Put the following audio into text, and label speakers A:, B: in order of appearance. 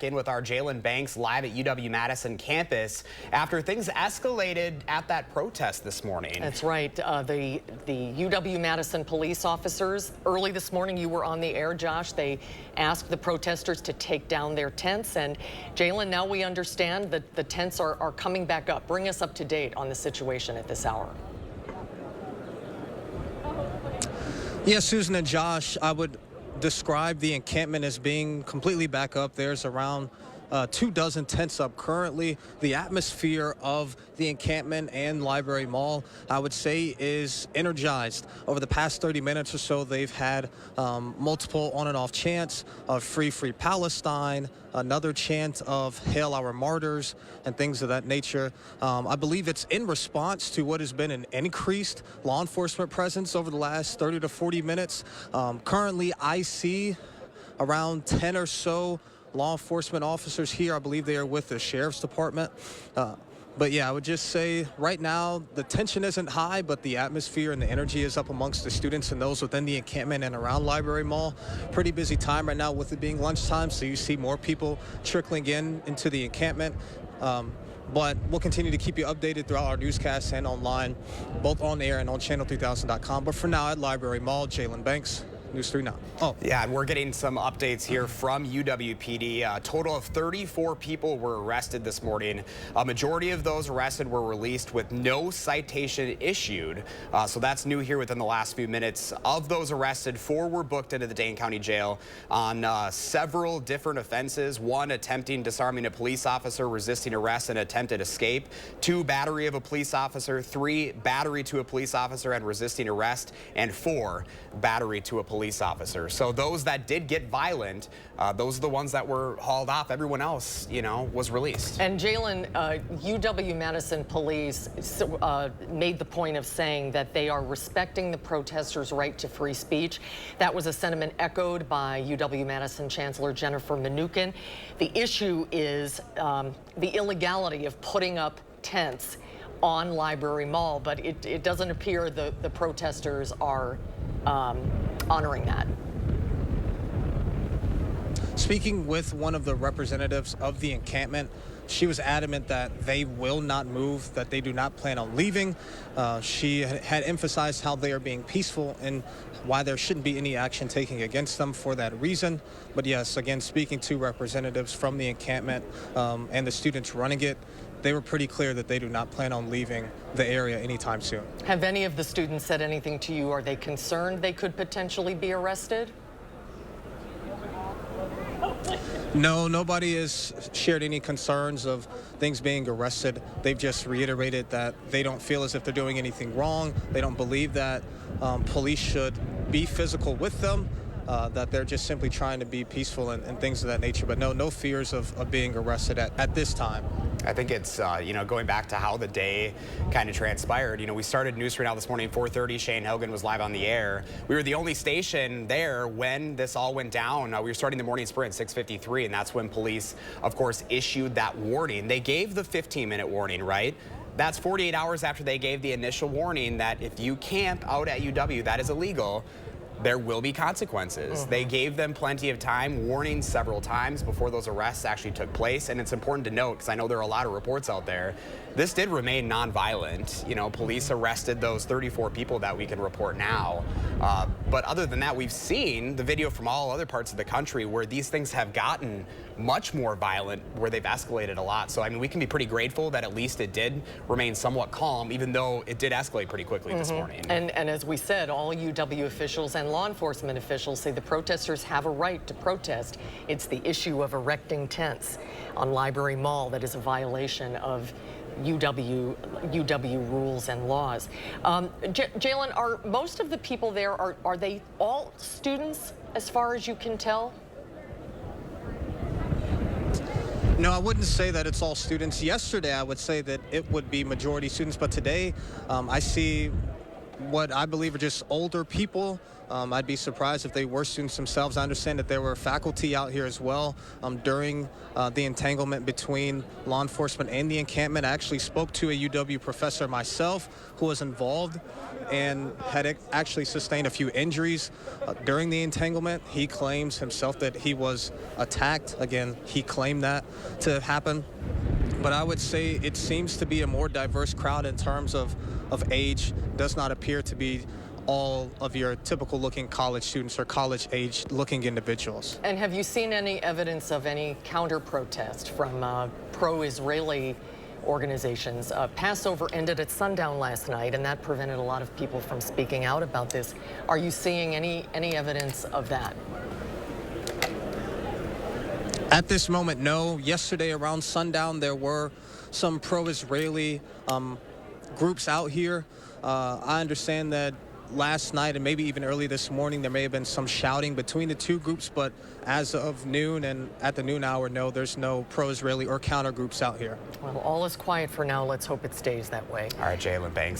A: In with our Jalen Banks live at UW-Madison campus after things escalated at that protest this morning.
B: That's right. The UW-Madison police officers, early this morning, you were on the air, Josh. They asked the protesters to take down their tents. And Jalen, now we understand that the tents are coming back up. Bring us up to date on the situation at this hour.
C: Yeah, Susan and Josh, I would describe the encampment as being completely back up. There's around 24 tents up currently. The atmosphere of the encampment and Library Mall, I would say, is energized. Over the past 30 minutes or so, they've had multiple on and off chants of free Palestine, another chant of Hail Our Martyrs, and things of that nature. I believe it's in response to what has been an increased law enforcement presence over the last 30 to 40 minutes. Currently, I see around 10 or so law enforcement officers here. I believe they are with the sheriff's department. But yeah, I would just say right now the tension isn't high, but the atmosphere and the energy is up amongst the students and those within the encampment and around Library Mall. Pretty busy time right now with it being lunchtime, so you see more people trickling into the encampment. But we'll continue to keep you updated throughout our newscasts and online, both on air and on channel3000.com. But for now, at Library Mall, Jalen Banks, News 3 Now. Oh.
A: Yeah, and we're getting some updates here from UW-PD. A total of 34 people were arrested this morning. A majority of those arrested were released with no citation issued. So that's new here within the last few minutes. Of those arrested, 4 were booked into the Dane County Jail on several different offenses. 1, attempting disarming a police officer, resisting arrest, and attempted escape. 2, battery of a police officer. 3, battery to a police officer and resisting arrest. And 4, battery to a police officer. So those that did get violent, those are the ones that were hauled off. Everyone else, was released.
B: And Jalen, UW-Madison police made the point of saying that they are respecting the protesters' right to free speech. That was a sentiment echoed by UW-Madison Chancellor Jennifer Mnuchin. The issue is the illegality of putting up tents on Library Mall, but it doesn't appear the protesters are honoring that.
C: Speaking with one of the representatives of the encampment, she was adamant that they will not move, that they do not plan on leaving. She had emphasized how they are being peaceful and why there shouldn't be any action taken against them for that reason. But yes, again, speaking to representatives from the encampment and the students running it, they were pretty clear that they do not plan on leaving the area anytime soon.
B: Have any of the students said anything to you? Are they concerned they could potentially be arrested?
C: No, nobody has shared any concerns of things being arrested. They've just reiterated that they don't feel as if they're doing anything wrong. They don't believe that police should be physical with them, that they're just simply trying to be peaceful and things of that nature. But no fears of being arrested at this time.
A: I think it's, going back to how the day kind of transpired. We started News 3 Now this morning, 4:30. Shane Helgen was live on the air. We were the only station there when this all went down. We were starting the morning sprint, 6:53, and that's when police, of course, issued that warning. They gave the 15-minute warning, right? That's 48 hours after they gave the initial warning that if you camp out at UW, that is illegal. There will be consequences. They gave them plenty of time, warning several times before those arrests actually took place. And it's important to note, because I know there are a lot of reports out there, this did remain nonviolent. Police arrested those 34 people that we can report now. But other than that, we've seen the video from all other parts of the country where these things have gotten much more violent, where they've escalated a lot. So, we can be pretty grateful that at least it did remain somewhat calm, even though it did escalate pretty quickly this morning.
B: And as we said, all UW officials and law enforcement officials say the protesters have a right to protest. It's the issue of erecting tents on Library Mall that is a violation of UW rules and laws. Jalen, are most of the people there, are they all students as far as you can tell?
C: No, I wouldn't say that it's all students. Yesterday, I would say that it would be majority students, but today I see what I believe are just older people I'd be surprised if they were students themselves. I understand that there were faculty out here as well during the entanglement between law enforcement and the encampment. I actually spoke to a UW professor myself who was involved and had actually sustained a few injuries during the entanglement. He claims himself that he was attacked. Again, he claimed that to happen. But I would say it seems to be a more diverse crowd in terms of age. Does not appear to be all of your typical looking college students or college age looking individuals.
B: And have you seen any evidence of any counter protest from pro-Israeli organizations? Passover ended at sundown last night, and that prevented a lot of people from speaking out about this. Are you seeing any evidence of that?
C: At this moment, no. Yesterday around sundown, there were some pro-Israeli groups out here. I understand that last night and maybe even early this morning, there may have been some shouting between the two groups, but as of noon and at the noon hour, no, there's no pro-Israeli or counter groups out here.
B: Well, all is quiet for now. Let's hope it stays that way.
A: All right, Jalen, thanks.